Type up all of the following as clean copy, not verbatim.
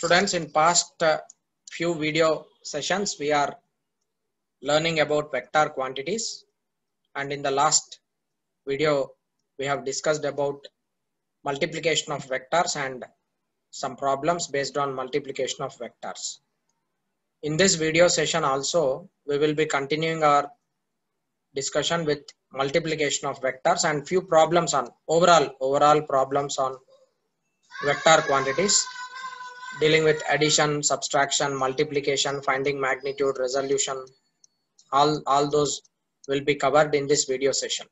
Students, in past few video sessions, we are learning about vector quantities, and in the last video, we have discussed about multiplication of vectors and some problems based on multiplication of vectors. In this video session also, we will be continuing our discussion with multiplication of vectors and few problems on overall problems on vector quantities, dealing with addition, subtraction, multiplication, finding magnitude, resolution. All those will be covered in this video session.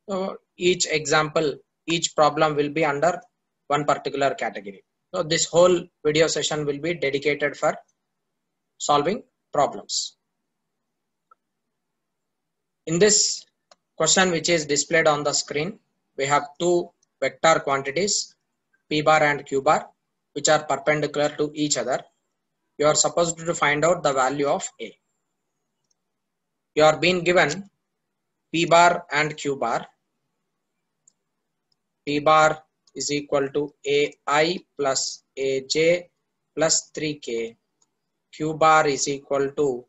So each example, each problem will be under one particular category. So this whole video session will be dedicated for solving problems. In this question which is displayed on the screen, we have two vector quantities p bar and q bar, which are perpendicular to each other. You are supposed to find out the value of a. You are being given p bar and q bar. P bar is equal to ai plus aj plus 3k. Q bar is equal to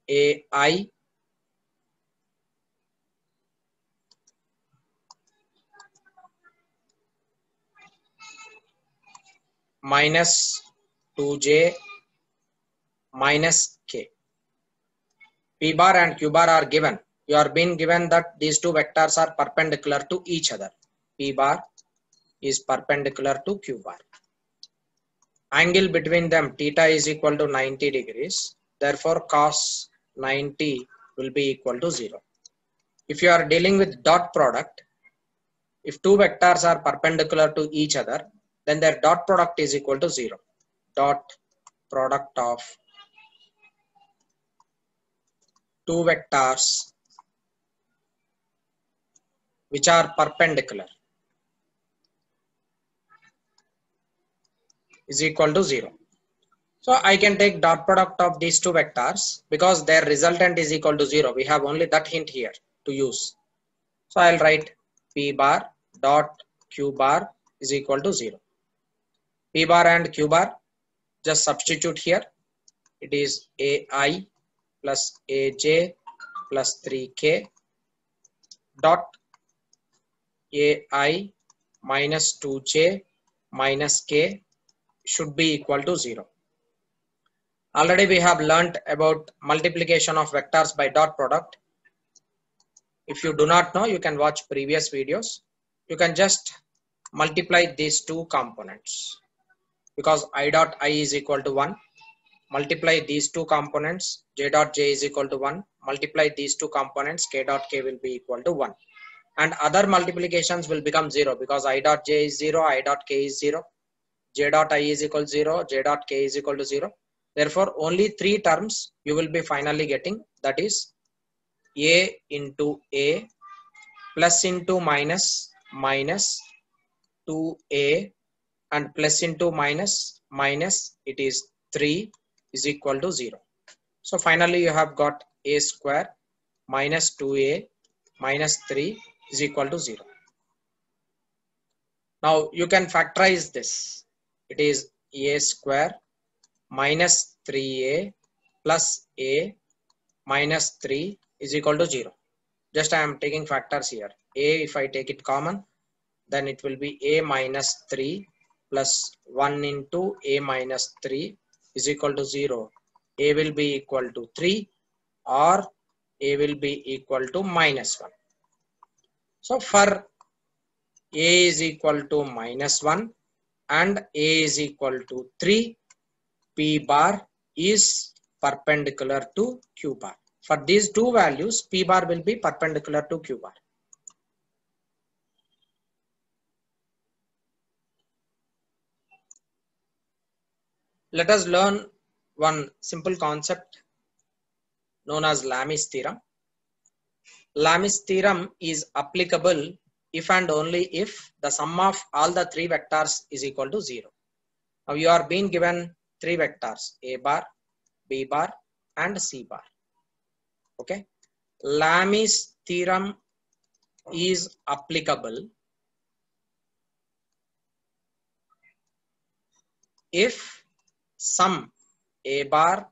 ai minus 2j minus k. P bar and q bar are given. You are being given that these two vectors are perpendicular to each other. P bar is perpendicular to q bar. Angle between them, theta, is equal to 90 degrees. Therefore, cos 90 will be equal to 0. If you are dealing with dot product, if two vectors are perpendicular to each other, then their dot product is equal to 0. Dot product of two vectors which are perpendicular is equal to 0. So I can take dot product of these two vectors because their resultant is equal to 0. We have only that hint here to use. So I'll write p bar dot q bar is equal to 0. P bar and q bar, just substitute here. It is ai plus aj plus 3k dot ai minus 2j minus k should be equal to 0. Already we have learnt about multiplication of vectors by dot product. If you do not know, you can watch previous videos. You can just multiply these two components because I dot I is equal to 1. Multiply these two components, j dot j is equal to 1. Multiply these two components, k dot k will be equal to 1. And other multiplications will become 0 because I dot j is 0, I dot k is 0. J dot I is equal to 0, J dot k is equal to 0. Therefore, only three terms you will be finally getting, that is a into a plus into minus minus 2a and plus into minus minus, it is 3 is equal to 0. So finally you have got a square minus 2a minus 3 is equal to 0. Now you can factorize this. It is a square minus 3a plus a minus 3 is equal to 0. Just I am taking factors here. A, if I take it common, then it will be a minus 3 plus 1 into a minus 3 is equal to 0. A will be equal to 3 or a will be equal to minus 1. So for a is equal to minus 1 and a is equal to 3, p bar is perpendicular to q bar. For these two values, p bar will be perpendicular to q bar. Let us learn one simple concept known as Lami's theorem. Lami's theorem is applicable if and only if the sum of all the three vectors is equal to 0. Now you are being given three vectors, a bar, b bar and c bar. Okay. Lami's theorem is applicable if sum a bar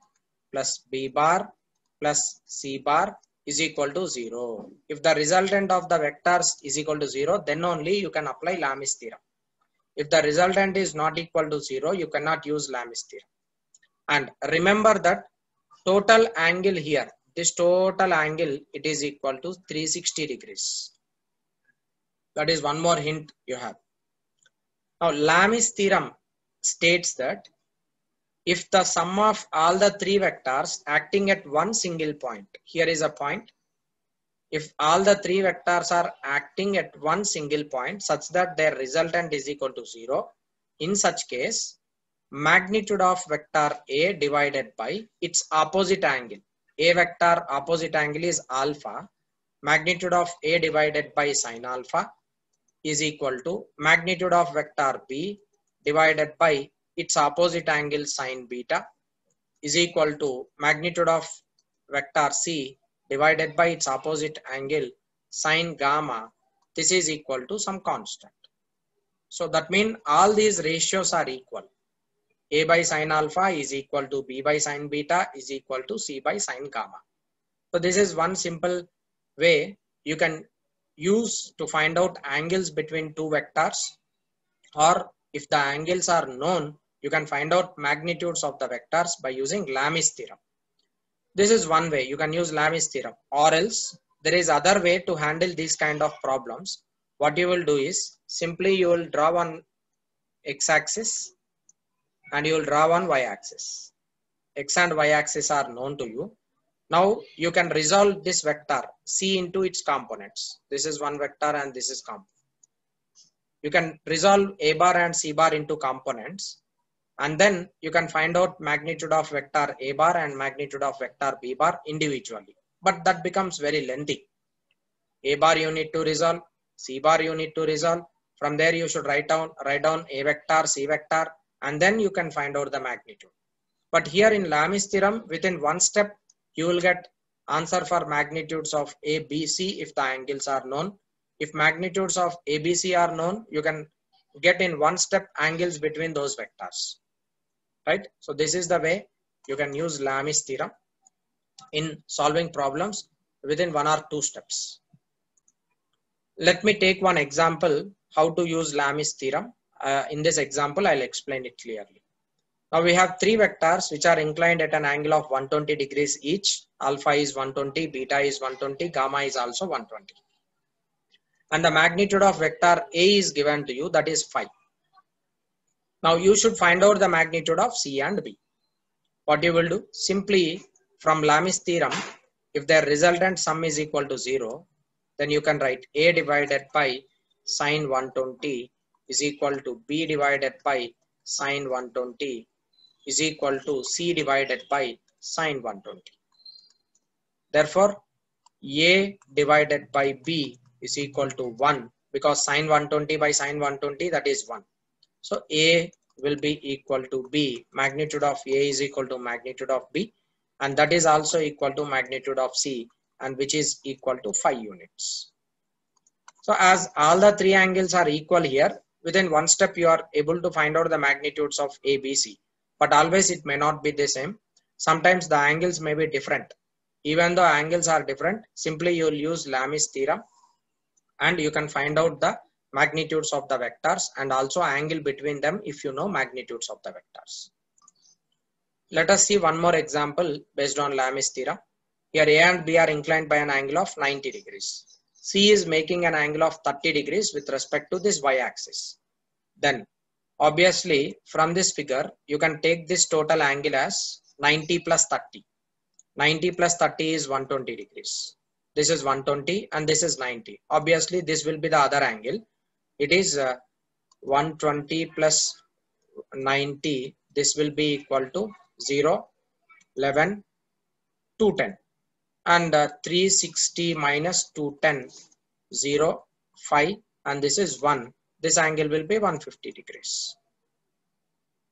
plus b bar plus c bar is equal to 0. If the resultant of the vectors is equal to 0, then only you can apply Lamis theorem. If the resultant is not equal to 0, you cannot use Lamis theorem. And remember that total angle here, this total angle, it is equal to 360 degrees. That is one more hint you have. Now Lamis theorem states that if the sum of all the three vectors acting at one single point, here is a point, if all the three vectors are acting at one single point such that their resultant is equal to 0, in such case, magnitude of vector A divided by its opposite angle. A vector opposite angle is alpha. Magnitude of A divided by sine alpha is equal to magnitude of vector B divided by its opposite angle sine beta is equal to magnitude of vector C divided by its opposite angle sine gamma. This is equal to some constant. So that means all these ratios are equal. A by sine alpha is equal to B by sine beta is equal to C by sine gamma. So this is one simple way you can use to find out angles between two vectors, or if the angles are known, you can find out magnitudes of the vectors by using Lamis theorem. This is one way you can use Lamis theorem, or else there is other way to handle these kind of problems. What you will do is simply you will draw one x-axis and you will draw one y-axis. X and y-axis are known to you. Now you can resolve this vector C into its components. This is one vector and this is component. You can resolve A bar and C bar into components, and then you can find out magnitude of vector A bar and magnitude of vector B bar individually. But that becomes very lengthy. A bar you need to resolve, C bar you need to resolve. From there you should write down A vector, C vector, and then you can find out the magnitude. But here in Lamis theorem, within one step, you will get answer for magnitudes of A, B, C if the angles are known. If magnitudes of A, B, C are known, you can get in one step angles between those vectors. Right? So this is the way you can use Lamis theorem in solving problems within one or two steps. Let me take one example how to use Lamis theorem. In this example, I'll explain it clearly. Now we have three vectors which are inclined at an angle of 120 degrees each. Alpha is 120, beta is 120, gamma is also 120. And the magnitude of vector A is given to you, that is 5. Now you should find out the magnitude of C and B. What you will do? Simply from Lamis theorem, if their resultant sum is equal to 0, then you can write A divided by sine 120 is equal to B divided by sine 120 is equal to C divided by sine 120. Therefore, A divided by B is equal to 1, because sine 120 by sine 120, that is 1. So A will be equal to B. Magnitude of A is equal to magnitude of B, and that is also equal to magnitude of C, and which is equal to 5 units. So as all the three angles are equal here, within one step you are able to find out the magnitudes of A, B, C. But always it may not be the same. Sometimes the angles may be different. Even though angles are different, simply you will use Lamis theorem and you can find out the magnitudes of the vectors and also angle between them if you know magnitudes of the vectors. Let us see one more example based on Lamis theorem. Here A and B are inclined by an angle of 90 degrees. C is making an angle of 30 degrees with respect to this y-axis. Then obviously from this figure you can take this total angle as 90 plus 30. 90 plus 30 is 120 degrees. This is 120 and this is 90. Obviously this will be the other angle. It is 120 plus 90. This will be equal to 0, 11, 210. And 360 minus 210, 0, 5, and this is 1. This angle will be 150 degrees.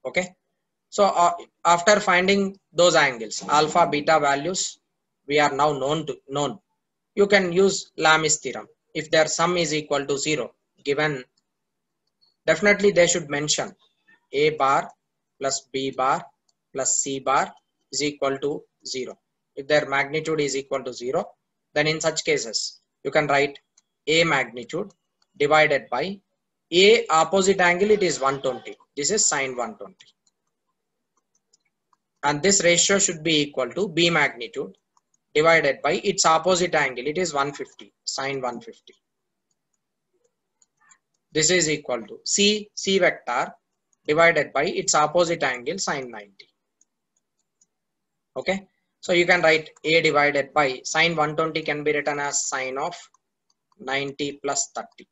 Okay. So after finding those angles, alpha, beta values, we are now known. You can use Lamis theorem. If their sum is equal to 0, given, definitely they should mention A bar plus B bar plus C bar is equal to 0. If their magnitude is equal to 0, then in such cases, you can write A magnitude divided by A opposite angle, it is 120. This is sine 120. And this ratio should be equal to B magnitude divided by its opposite angle, it is 150, sine 150. This is equal to C vector divided by its opposite angle, sine 90. Okay, so you can write A divided by sine 120 can be written as sine of 90 plus 30.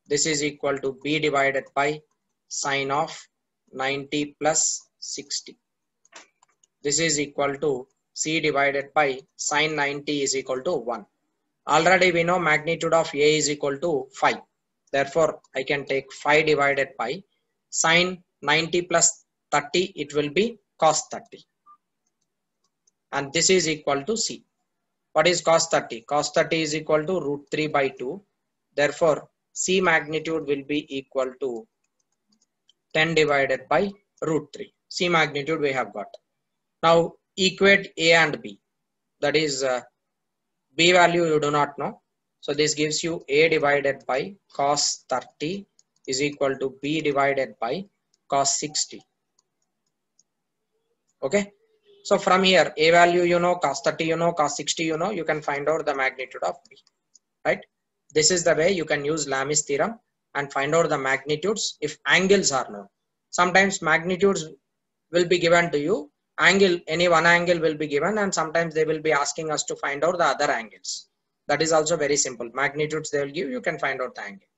This is equal to B divided by sine of 90 plus 60. This is equal to C divided by sine 90 is equal to 1. Already we know magnitude of A is equal to 5. Therefore, I can take 5 divided by sine 90 plus 30. It will be cos 30. And this is equal to C. What is cos 30? Cos 30 is equal to root 3 by 2. Therefore, C magnitude will be equal to 10 divided by root 3. C magnitude we have got. Now equate A and B. That is B value you do not know. So this gives you A divided by cos 30 is equal to B divided by cos 60. Okay. So from here, A value you know, cos 30 you know, cos 60 you know, you can find out the magnitude of B. Right. This is the way you can use Lami's theorem and find out the magnitudes if angles are known. Sometimes magnitudes will be given to you. Angle, any one angle will be given, and sometimes they will be asking us to find out the other angles. That is also very simple. Magnitudes they will give, you can find out the angle.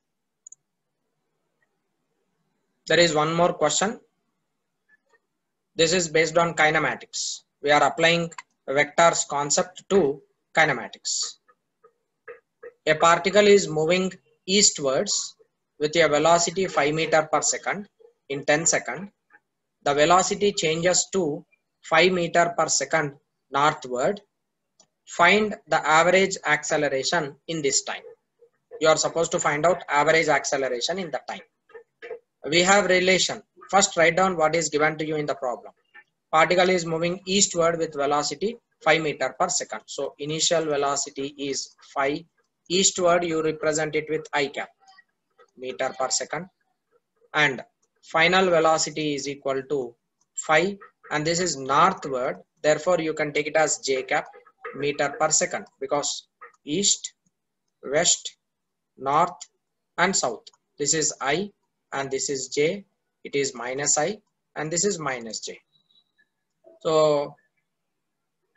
There is one more question. This is based on kinematics. We are applying vectors concept to kinematics. A particle is moving eastwards with a velocity 5 meters per second in 10 seconds. The velocity changes to 5 meters per second northward. Find the average acceleration in this time. You are supposed to find out average acceleration in the time. We have relation. First write down what is given to you in the problem. Particle is moving eastward with velocity 5 meters per second. So initial velocity is 5. Eastward you represent it with I cap, meter per second. And final velocity is equal to 5. And this is northward. Therefore you can take it as J cap, meter per second, because east, west, north and south. This is I and this is J. It is minus I and this is minus J. So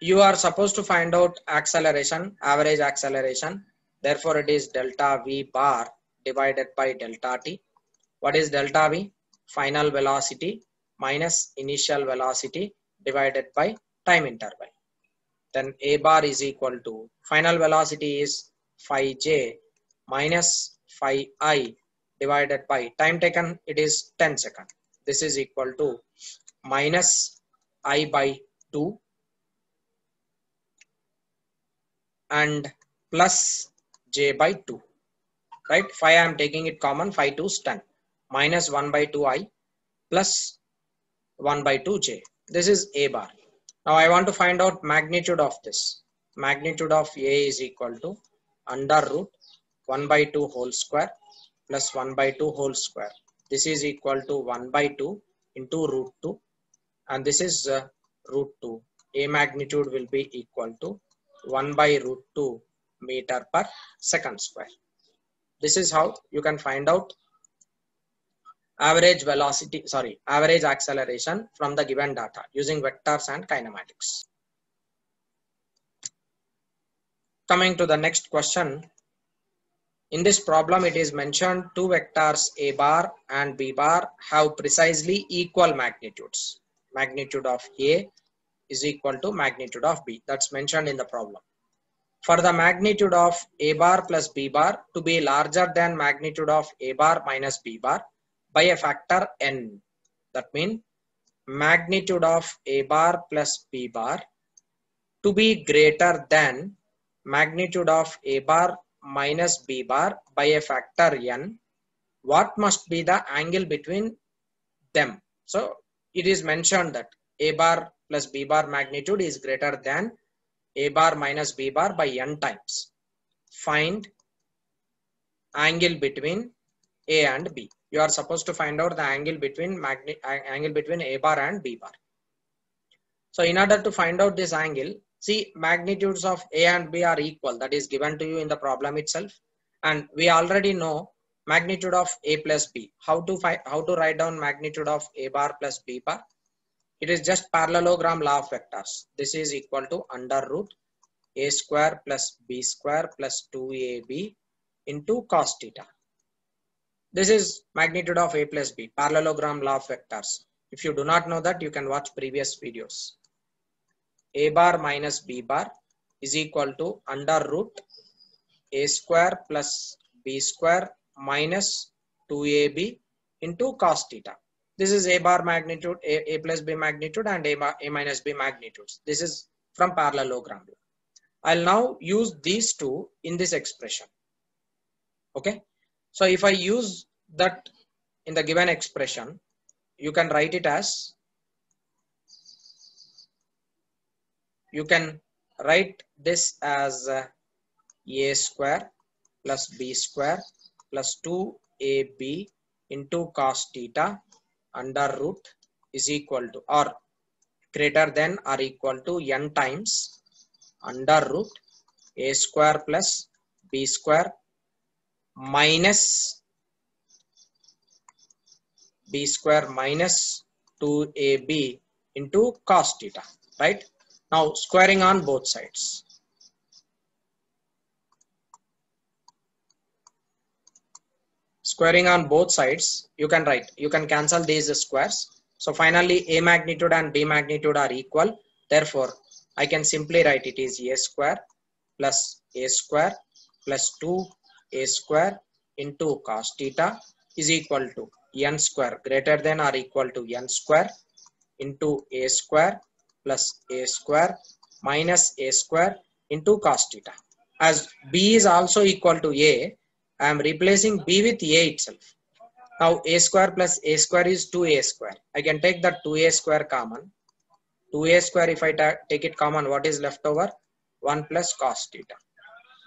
you are supposed to find out acceleration, average acceleration. Therefore it is delta V bar divided by delta T. What is delta V? Final velocity minus initial velocity divided by time interval. Then A bar is equal to final velocity is 5J minus 5I divided by time taken, it is 10 seconds. This is equal to minus I by 2 and plus J by 2. Right? 5 I am taking it common, 5 2 is 10. Minus 1 by 2I plus 1 by 2J. This is A bar. Now I want to find out magnitude of this. Magnitude of A is equal to under root 1 by 2 whole square plus 1 by 2 whole square. This is equal to 1 by 2 into root 2. And this is root 2. A magnitude will be equal to 1 by root 2 meter per second square. This is how you can find out average velocity, average acceleration from the given data using vectors and kinematics. Coming to the next question. In this problem, it is mentioned two vectors A bar and B bar have precisely equal magnitudes. Magnitude of A is equal to magnitude of B. That's mentioned in the problem. For the magnitude of A bar plus B bar to be larger than magnitude of A bar minus B bar by a factor n. That means magnitude of A bar plus B bar to be greater than magnitude of A bar minus B bar by a factor n. What must be the angle between them? So it is mentioned that A bar plus B bar magnitude is greater than A bar minus B bar by n times. Find angle between A and B. You are supposed to find out the angle between A bar and B bar. So in order to find out this angle, see, magnitudes of A and B are equal. That is given to you in the problem itself. And we already know magnitude of A plus B. How to write down magnitude of A bar plus B bar? It is just parallelogram law of vectors. This is equal to under root A square plus B square plus 2AB into cos theta. This is magnitude of A plus B, parallelogram law of vectors. If you do not know that, you can watch previous videos. A bar minus B bar is equal to under root A square plus B square minus 2AB into cos theta. This is A bar magnitude, A plus B magnitude, and A minus B magnitudes. This is from parallelogram. I'll now use these two in this expression. Okay. So if I use that in the given expression, you can write it as, you can write this as A square plus B square plus 2AB into cos theta under root is equal to or greater than or equal to n times under root A square plus B square minus B square minus 2AB into cos theta, right? Now squaring on both sides. Squaring on both sides, you can cancel these squares. So finally A magnitude and B magnitude are equal. Therefore, I can simply write it is A square plus A square plus 2A square into cos theta is equal to n square greater than or equal to n square into A square plus A square minus A square into cos theta. As B is also equal to A, I am replacing B with A itself. Now A square plus A square is 2A square. I can take that 2A square common. 2A square, if I take it common, what is left over? 1 plus cos theta.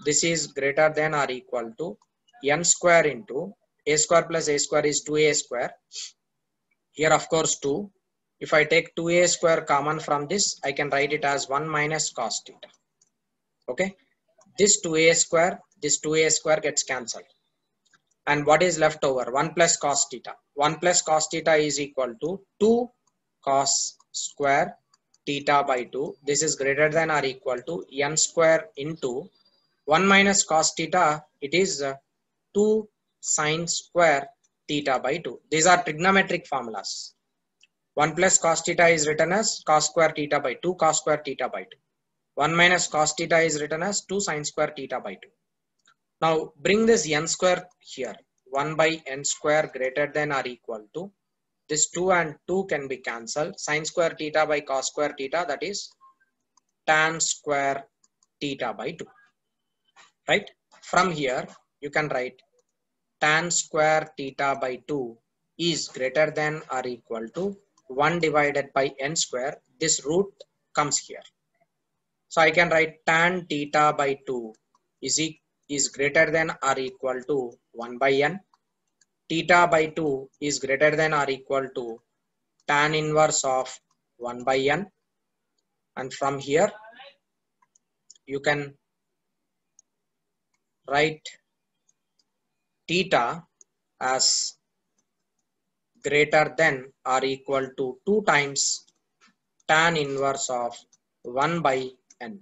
This is greater than or equal to n square into A square plus A square is 2A square. Here of course 2. If I take 2A square common from this, I can write it as 1 minus cos theta. Okay. This 2A square gets cancelled. And what is left over? 1 plus cos theta. 1 plus cos theta is equal to 2 cos square theta by 2. This is greater than or equal to n square into 1 minus cos theta. It is 2 sin square theta by 2. These are trigonometric formulas. 1 plus cos theta is written as cos square theta by 2 cos square theta by 2. 1 minus cos theta is written as 2 sin square theta by 2. Now bring this n square here. 1 by n square greater than or equal to, this 2 and 2 can be cancelled. Sin square theta by cos square theta, that is tan square theta by 2. Right? From here you can write tan square theta by 2 is greater than or equal to 1 divided by n square. This root comes here. So I can write tan theta by 2 is greater than or equal to 1 by n. Theta by 2 is greater than or equal to tan inverse of 1 by n. And from here you can write theta as greater than or equal to 2 times tan inverse of 1 by n.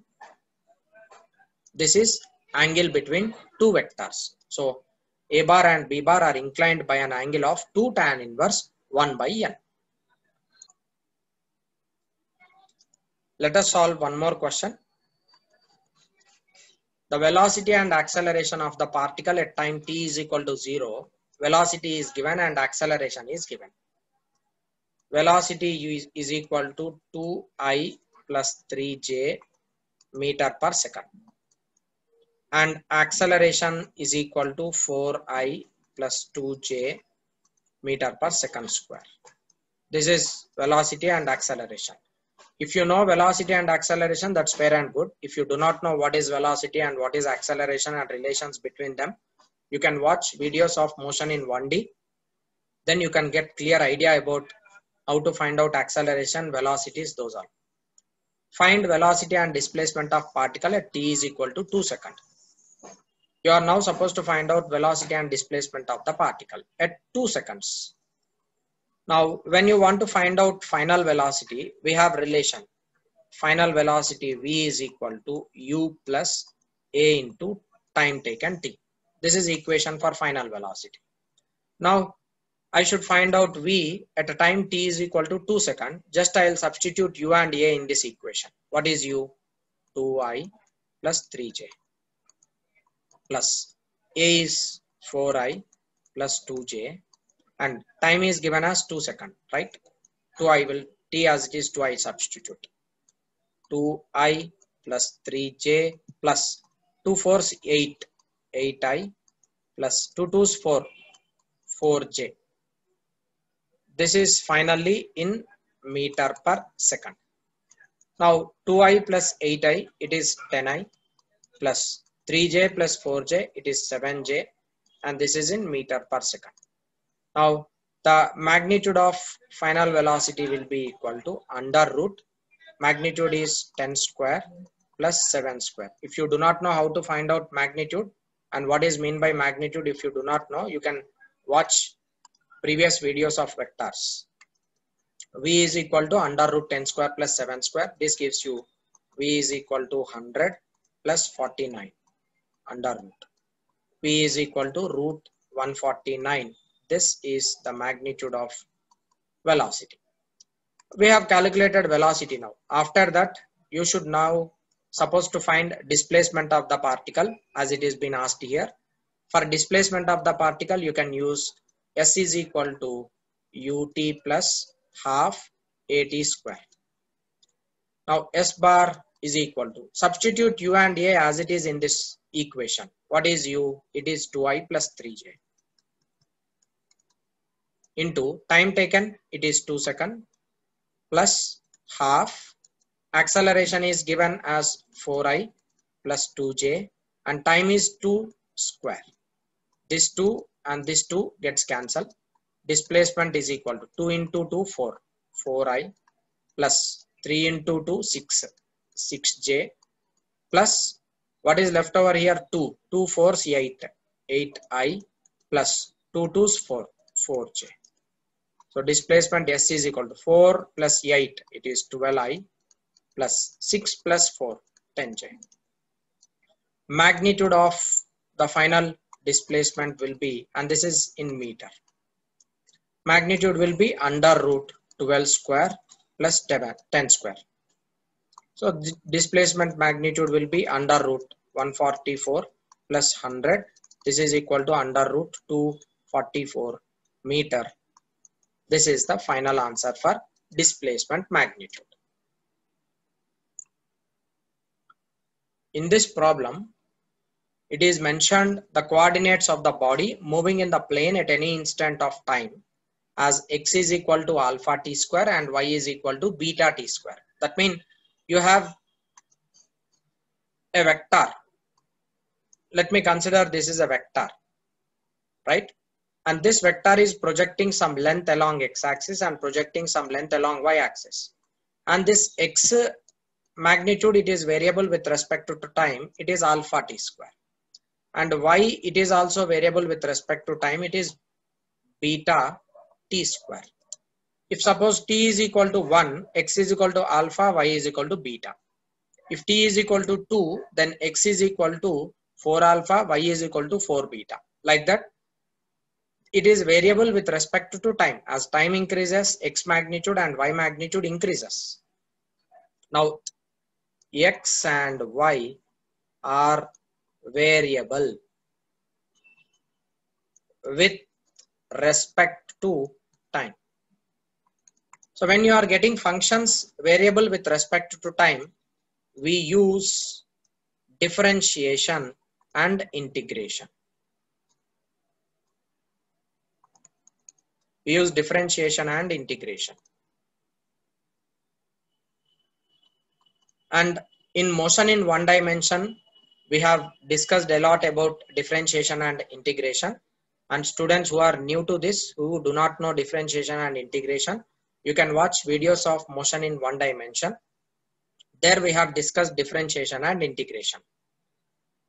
This is angle between two vectors. So A bar and B bar are inclined by an angle of 2 tan inverse 1 by n. Let us solve one more question. The velocity and acceleration of the particle at time t is equal to 0. Velocity is given and acceleration is given. Velocity is equal to 2I plus 3j meter per second. And acceleration is equal to 4I plus 2j meter per second square. This is velocity and acceleration. If you know velocity and acceleration, that's fair and good. If you do not know what is velocity and what is acceleration and relations between them, you can watch videos of motion in 1D. Then you can get clear idea about how to find out acceleration, velocities, those are. Find velocity and displacement of particle at t is equal to 2 seconds. You are now supposed to find out velocity and displacement of the particle at 2 seconds. Now, when you want to find out final velocity, we have relation. Final velocity v is equal to u plus a into time taken t. This is equation for final velocity. Now, I should find out v at a time t is equal to 2 seconds. Just I will substitute u and a in this equation. What is u? 2i plus 3j plus a is 4i plus 2j and time is given as 2 seconds, right? 2i will t as it is 2i substitute. 2i plus 3j plus 2 4s 8, 8i plus 2 2s 4, 4j. This is finally in meter per second. Now 2i plus 8i, it is 10i plus 3j plus 4j, it is 7j, and this is in meter per second. Now the magnitude of final velocity will be equal to under root. Magnitude is 10 square plus 7 square. If you do not know how to find out magnitude and what is meant by magnitude, if you do not know, you can watch previous videos of vectors. V is equal to under root 10 square plus 7 square. This gives you V is equal to 100 plus 49 under root. V is equal to root 149. This is the magnitude of velocity. We have calculated velocity now. After that, you should now supposed to find displacement of the particle as it is been asked here. For displacement of the particle, you can use S is equal to ut plus half at square. Now S bar is equal to, substitute u and a as it is in this equation. What is u? It is 2i plus 3j into time taken, it is 2 seconds plus half. Acceleration is given as 4i plus 2j and time is 2 square. This 2 and this 2 gets cancelled. Displacement is equal to 2 into 2 4, 4i plus 3 into 2 6, 6j plus what is left over here 2, 2 4s 8, 8i plus 2 2s 4, 4j. So displacement S is equal to 4 plus 8, it is 12i plus 6 plus 4, 10j. Magnitude of the final displacement will be, and this is in meter, magnitude will be under root 12 square plus 10 square. So the displacement magnitude will be under root 144 plus 100. This is equal to under root 244 meter. This is the final answer for displacement magnitude. In this problem, it is mentioned the coordinates of the body moving in the plane at any instant of time as x is equal to alpha t square and y is equal to beta t square. That means you have a vector. Let me consider this is a vector, right? And this vector is projecting some length along x-axis and projecting some length along y-axis. And this x magnitude, it is variable with respect to time, it is alpha t square. And y, it is also variable with respect to time, it is beta t square. If suppose t is equal to 1, x is equal to alpha, y is equal to beta. If t is equal to 2, then x is equal to 4 alpha, y is equal to 4 beta. Like that, it is variable with respect to time. As time increases, x magnitude and y magnitude increases. Now, x and y are variable with respect to time. So when you are getting functions variable with respect to time, we use differentiation and integration. We use differentiation and integration. And in motion in one dimension, we have discussed a lot about differentiation and integration. And students who are new to this, who do not know differentiation and integration, you can watch videos of motion in one dimension. There we have discussed differentiation and integration.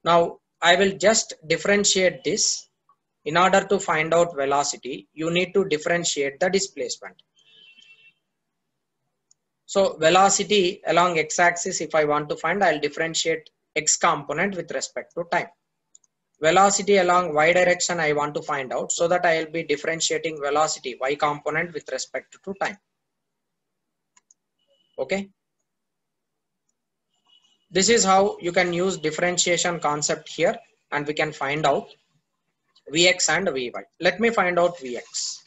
Now I will just differentiate this. In order to find out velocity, you need to differentiate the displacement. So velocity along x-axis, if I want to find, I'll differentiate x component with respect to time. Velocity along y direction I want to find out, so that I will be differentiating velocity y component with respect to time. Okay. This is how you can use differentiation concept here, and we can find out Vx and Vy. Let me find out Vx.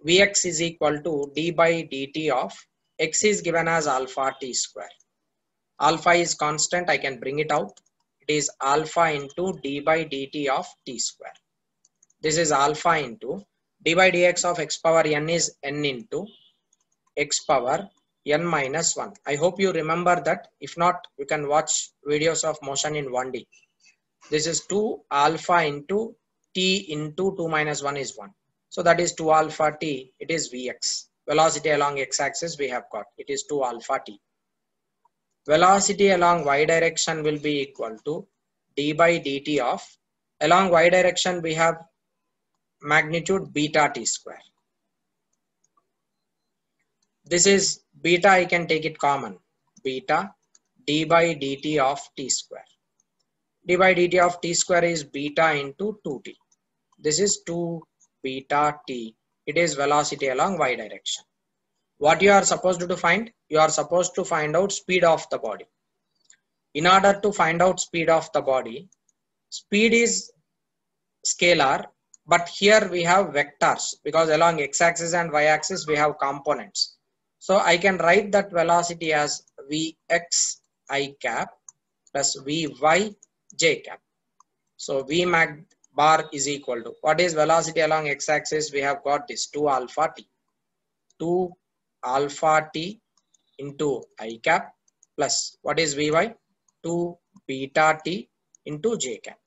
Vx is equal to d by dt of x is given as alpha t square. Alpha is constant, I can bring it out. It is alpha into d by dt of t square. This is alpha into d by dx of x power n is n into x power n minus 1. I hope you remember that. If not, you can watch videos of motion in 1D. This is 2 alpha into t into 2 minus 1 is 1. So that is 2 alpha t. It is Vx. Velocity along x-axis we have got. It is 2 alpha t. Velocity along y direction will be equal to d by dt of, along y direction we have magnitude beta t square. This is beta, I can take it common. Beta d by dt of t square. D by dt of t square is beta into 2t. This is 2 beta t. It is velocity along y direction. What you are supposed to find? You are supposed to find out speed of the body. In order to find out speed of the body, speed is scalar, but here we have vectors, because along x-axis and y-axis we have components. So I can write that velocity as Vx I cap plus Vy j cap. So V mag bar is equal to, what is velocity along x-axis? We have got this 2 alpha t. 2 alpha t into I cap plus, what is Vy? 2 beta t into j cap.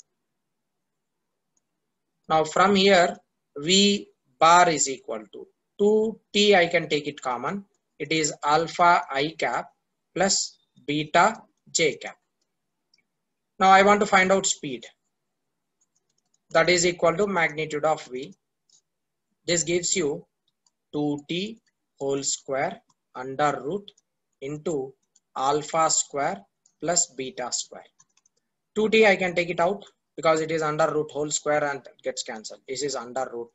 Now from here, V bar is equal to 2t, I can take it common. It is alpha I cap plus beta j cap. Now I want to find out speed. That is equal to magnitude of V. This gives you 2t whole square under root into alpha square plus beta square. 2t I can take it out because it is under root whole square and it gets cancelled. This is under root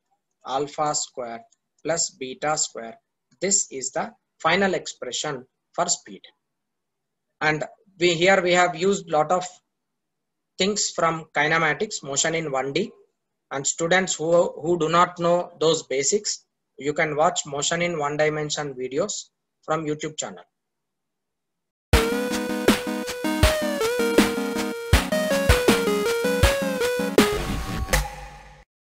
alpha square plus beta square. This is the final expression for speed. And here we have used lot of things from kinematics, motion in 1D. And students who do not know those basics, you can watch motion in one dimension videos from YouTube channel.